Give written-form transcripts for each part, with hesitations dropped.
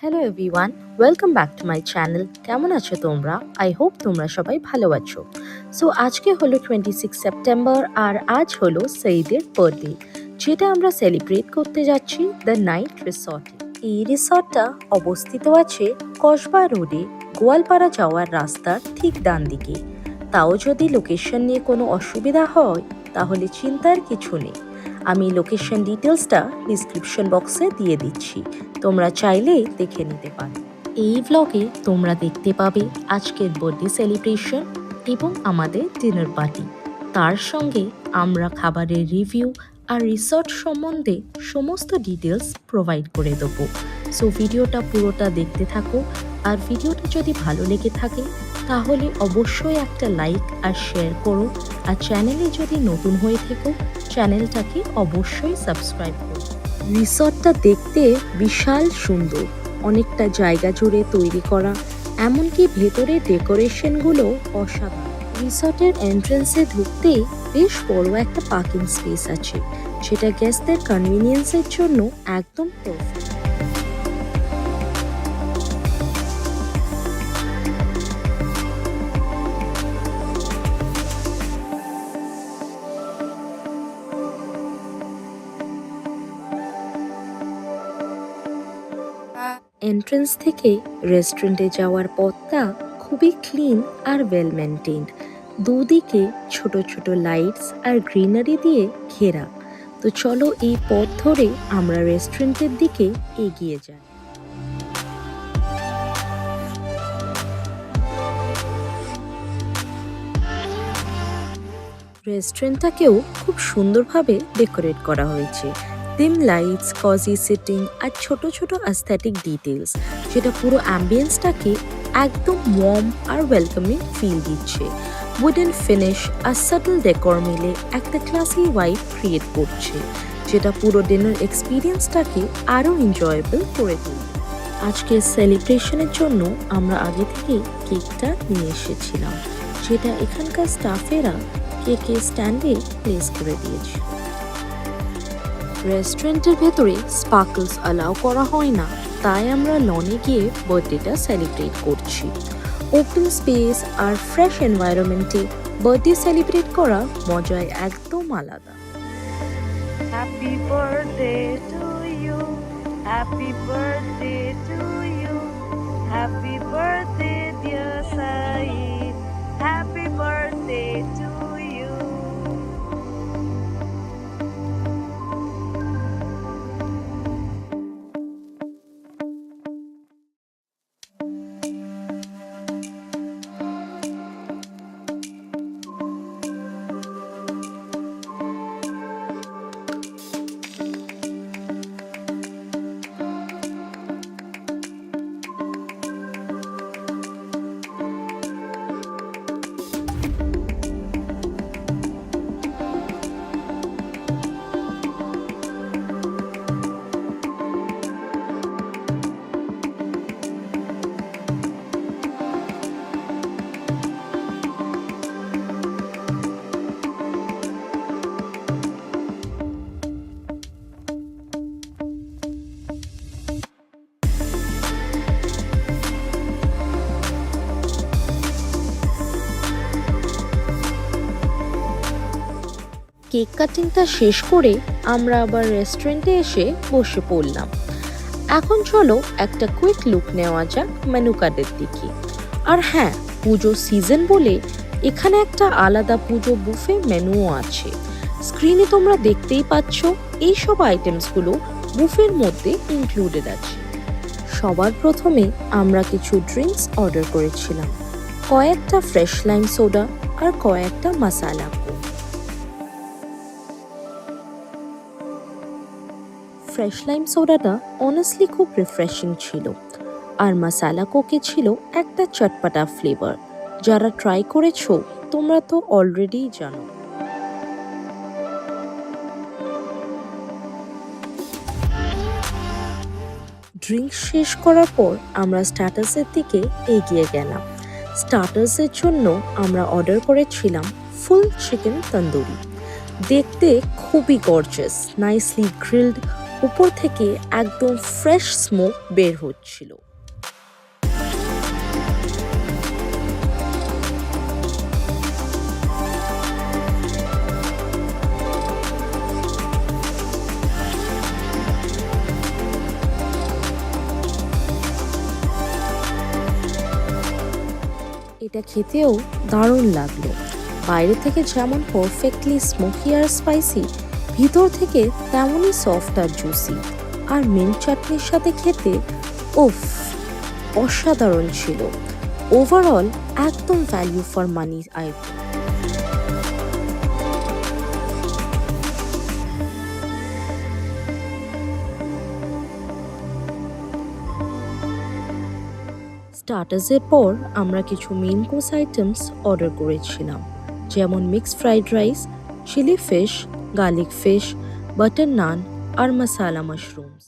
Hello everyone, welcome back to my channel. কেমন আছো তোমরা? আই হোপ তোমরা সবাই ভালো আছো। সো আজকে হলো 26 সেপ্টেম্বর আর আজ হলো সঈদের বার্থডে, যেটা আমরা সেলিব্রেট করতে যাচ্ছি দ্য নাইট রিসর্টে। এই রিসর্টটা অবস্থিত আছে কসবা রোডে, গোয়ালপাড়া যাওয়ার রাস্তার ঠিক ডান দিকে। তাও যদি লোকেশন নিয়ে কোনো অসুবিধা হয় তাহলে চিন্তার কিছু নেই, আমি লোকেশন ডিটেলসটা ডিসক্রিপশন বক্সে দিয়ে দিচ্ছি, তোমরা চাইলে দেখে নিতে পারো। এই ব্লগে তোমরা দেখতে পাবে আজকের বার্থডে সেলিব্রেশন এবং আমাদের ডিনার পার্টি। তার সঙ্গে আমরা খাবারের রিভিউ আর রিসর্ট সম্বন্ধে সমস্ত ডিটেলস প্রোভাইড করে দেবো। সো ভিডিওটা পুরোটা দেখতে থাকো, আর ভিডিওটা যদি ভালো লেগে থাকে তাহলে অবশ্যই একটা লাইক আর শেয়ার করো, আর চ্যানেলে যদি নতুন হয়ে থেকো চ্যানেলটাকে অবশ্যই সাবস্ক্রাইব করো। রিসর্টটা দেখতে বিশাল সুন্দর, অনেকটা জায়গা জুড়ে তৈরি করা, এমনকি ভেতরে ডেকোরেশনগুলো অসাধারণ। রিসর্টের এন্ট্রান্সে ঢুকতেই বেশ বড় একটা পার্কিং স্পেস আছে, যেটা গেস্টদের কনভিনিয়েন্সের জন্য একদম পারফেক্ট। এন্ট্রান্স থেকে রেস্টুরেন্টে যাওয়ার পথটা খুবই ক্লিন আর ওয়েল মেনটেন্ড। দুদিকে ছোট ছোট লাইটস আর গ্রিনারি দিয়ে ঘেরা। তো চলো এই পথ ধরে আমরা রেস্টুরেন্টের দিকে এগিয়ে যাই। রেস্টুরেন্টটাকেও খুব সুন্দরভাবে ডেকোরেট করা হয়েছে। ডিম লাইটস, কজি সিটিং আর ছোট ছোট অ্যাস্থেটিক ডিটেলস, যেটা পুরো অ্যাম্বিয়েন্সটাকে একদম ওয়ার্ম আর ওয়েলকামিং ফিল দিচ্ছে। উডেন ফিনিশ আর সাটল ডেকোর মিলে একটা ক্লাসি ভাইব ক্রিয়েট করছে, যেটা পুরো ডিনার এক্সপিরিয়েন্সটাকে আরও এনজয়েবল করে তুলবে। আজকের সেলিব্রেশনের জন্য আমরা আগে থেকে কেকটা নিয়ে এসেছিলাম, যেটা এখানকার স্টাফেরা কেকের স্ট্যান্ডে প্লেস করে দিয়েছে। রেস্টুরেন্টের ভেতরে স্পার্কলস অ্যালাউ করা হয় না, তাই আমরা লনে গিয়ে বার্থডেটা সেলিব্রেট করছি। ওপেন স্পেস আর ফ্রেশ এনভায়রনমেন্টে বার্থডে সেলিব্রেট করা মজায় একদম আলাদা। Happy birthday to you, happy birthday to you, happy birthday dear Saeed, happy birthday to you. Cake কাটিংটা শেষ করে আমরা আবার রেস্টুরেন্টে এসে বসে পড়লাম। এখন চলো একটা কুইক লুক নেওয়া যাক মেনু কার্ডের দিকে। আর হ্যাঁ, পুজো সিজন বলে এখানে একটা আলাদা পুজো বুফে মেনুও আছে। স্ক্রিনে তোমরা দেখতেই পাচ্ছ এইসব আইটেমসগুলো বুফের মধ্যে ইনক্লুডেড আছে। সবার প্রথমে আমরা কিছু ড্রিঙ্কস অর্ডার করেছিলাম, কয়েকটা ফ্রেশ লাইম সোডা আর কয়েকটা মশালা কোক। ফ্রেশ লাইম সোডাটা অনেস্টলি খুব রিফ্রেশিং ছিল, আর মাসালা কোকে ছিল একটা চটপাটা ফ্লেভার। যারা ট্রাই করেছো তোমরা তো অলরেডি জানো। ড্রিঙ্ক শেষ করার পর আমরা স্টার্টার্সের দিকে এগিয়ে গেলাম। স্টার্টার্সের জন্য আমরা অর্ডার করেছিলাম ফুল চিকেন তন্দুরি। দেখতে খুবই গর্জাস, নাইসলি গ্রিলড, উপর থেকে একদম ফ্রেশ স্মোক বের হচ্ছিল। এটা খেতেও দারুণ লাগলো। বাইরে থেকে যেমন পারফেক্টলি স্মোকি আর স্পাইসি, ভিতর থেকে তেমনই সফট আর জুসি। আর মিন্ট চাটনির সাথে খেতে উফ, অসাধারণ ছিল। ওভারঅল একদম ভ্যালু ফর মানি আইটেম। স্টার্টার্সের পর আমরা কিছু মেইন কোর্স আইটেমস অর্ডার করেছিলাম, যেমন mixed fried rice, chilli fish, garlic fish, butter naan আর মশালা মাশরুমস।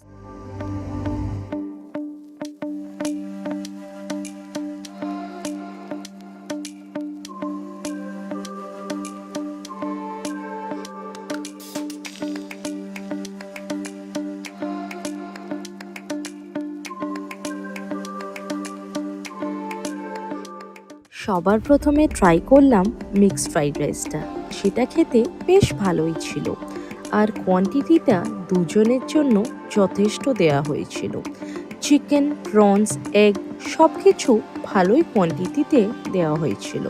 সবার প্রথমে ট্রাই করলাম মিক্সড ফ্রাইড রাইসটা। সেটা খেতে বেশ ভালোই ছিল, আর কোয়ান্টিটিটা দুজনের জন্য যথেষ্ট দেওয়া হয়েছিল। চিকেন, প্রনস, এগ সব কিছু ভালোই কোয়ান্টিটিতে দেওয়া হয়েছিল।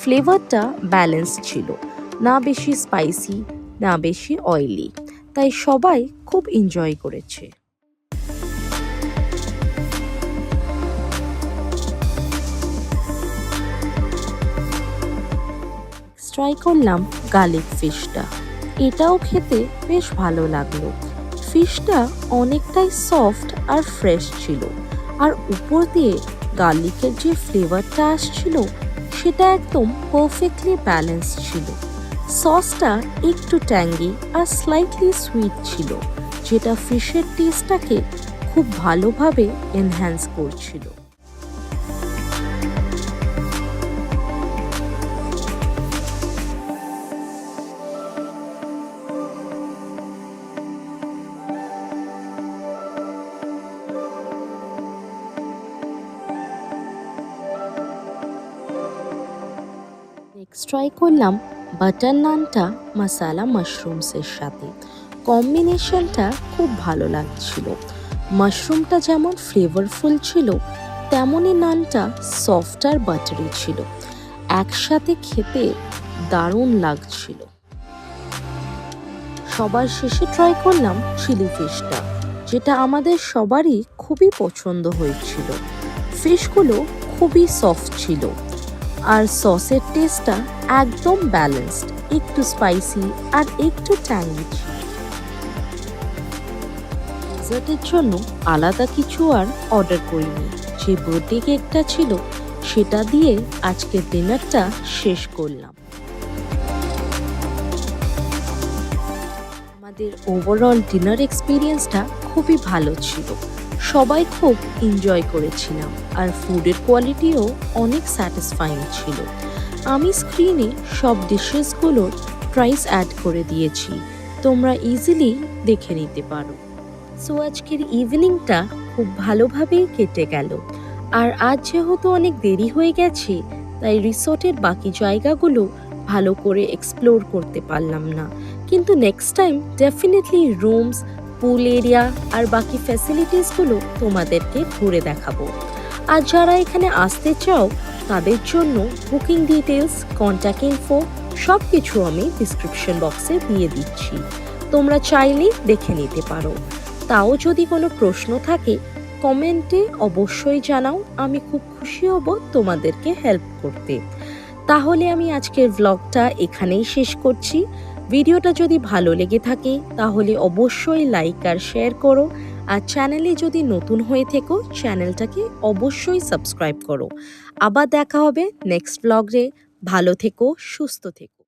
ফ্লেভারটা ব্যালেন্স ছিল, না বেশি স্পাইসি না বেশি অয়েলি, তাই সবাই খুব এনজয় করেছে। ট্রাই করলাম গার্লিক ফিশটা। এটাও খেতে বেশ ভালো লাগলো। ফিশটা অনেকটাই সফট আর ফ্রেশ ছিল, আর উপর দিয়ে গার্লিকের যে ফ্লেভারটা আসছিল সেটা একদম পারফেক্টলি ব্যালেন্স ছিল। সসটা একটু ট্যাঙ্গি আর স্লাইটলি সুইট ছিল, যেটা ফিশের টেস্টটাকে খুব ভালোভাবে এনহ্যান্স করছিল। নেক্সট ট্রাই করলাম বাটার নানটা মশালা মাশরুমসের সাথে। কম্বিনেশনটা খুব ভালো লাগছিল। মাশরুমটা যেমন ফ্লেভারফুল ছিল, তেমনই নানটা সফট আর বাটারি ছিল। একসাথে খেতে দারুণ লাগছিল। সবার শেষে ট্রাই করলাম চিলি ফিশটা, যেটা আমাদের সবারই খুবই পছন্দ হয়েছিল। ফিশগুলো খুবই সফট ছিল, আর সসের টেস্টটা একদম ব্যালেন্সড, একটু স্পাইসি আর একটু ট্যাঙ্গি ছিল। ডেজার্টের জন্য আলাদা কিছু আর অর্ডার করিনি। যে বার্থডে কেকটা ছিল সেটা দিয়ে আজকের ডিনারটা শেষ করলাম। আমাদের ওভারঅল ডিনার এক্সপিরিয়েন্সটা খুবই ভালো ছিল। সবাই খুব এনজয় করেছিলাম, আর ফুডের কোয়ালিটিও অনেক স্যাটিসফাইং ছিল। আমি স্ক্রিনে সব ডিশেসগুলোর প্রাইস অ্যাড করে দিয়েছি, তোমরা ইজিলি দেখে নিতে পারো। সো আজকের ইভিনিংটা খুব ভালোভাবেই কেটে গেল। আর আজ যেহেতু অনেক দেরি হয়ে গেছে, তাই রিসোর্টের বাকি জায়গাগুলো ভালো করে এক্সপ্লোর করতে পারলাম না, কিন্তু next time definitely rooms, pool area আর বাকি ফ্যাসিলিটিসগুলো তোমাদেরকে ঘুরে দেখাবো। আর যারা এখানে আসতে চাও তাদের জন্য বুকিং ডিটেলস, কন্ট্যাক্ট ইনফো সব কিছু আমি ডিসক্রিপশন বক্সে দিয়ে দিচ্ছি, তোমরা চাইলেই দেখে নিতে পারো। তাও যদি কোনো প্রশ্ন থাকে কমেন্টে অবশ্যই জানাও, আমি খুব খুশি হব তোমাদেরকে হেল্প করতে। তাহলে আমি আজকের ভ্লগটা এখানেই শেষ করছি। ভিডিওটা যদি ভালো লেগে থাকে তাহলে অবশ্যই লাইক আর শেয়ার করো। আর চ্যানেলে যদি নতুন হয়ে থেকো চ্যানেলটাকে অবশ্যই সাবস্ক্রাইব করো। আবার দেখা হবে নেক্সট ব্লগে। ভালো থেকো, সুস্থ থেকো।